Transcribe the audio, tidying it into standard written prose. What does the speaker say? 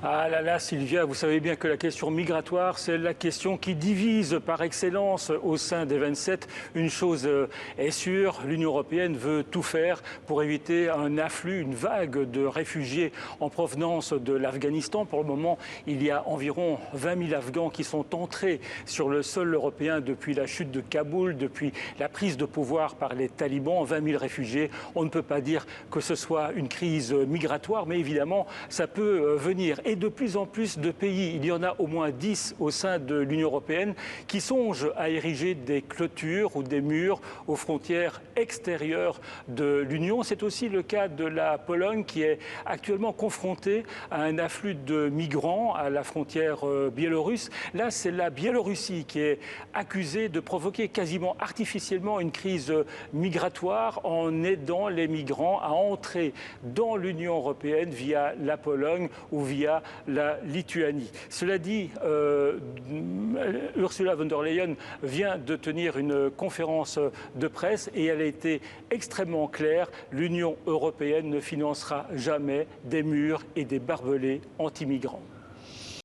Ah là là, Sylvia, vous savez bien que la question migratoire, c'est la question qui divise par excellence au sein des 27. Une chose est sûre, l'Union européenne veut tout faire pour éviter un afflux, une vague de réfugiés en provenance de l'Afghanistan. Pour le moment, il y a environ 20 000 Afghans qui sont entrés sur le sol européen depuis la chute de Kaboul, depuis la prise de pouvoir par les talibans. 20 000 réfugiés. On ne peut pas dire que ce soit une crise migratoire, mais évidemment, ça peut venir. Et de plus en plus de pays, il y en a au moins 10 au sein de l'Union européenne, qui songent à ériger des clôtures ou des murs aux frontières extérieures de l'Union. C'est aussi le cas de la Pologne qui est actuellement confrontée à un afflux de migrants à la frontière biélorusse. Là, c'est la Biélorussie qui est accusée de provoquer quasiment artificiellement une crise migratoire en aidant les migrants à entrer dans l'Union européenne via la Pologne ou via la Lituanie. Cela dit, Ursula von der Leyen vient de tenir une conférence de presse et elle a été extrêmement claire. L'Union européenne ne financera jamais des murs et des barbelés anti-migrants.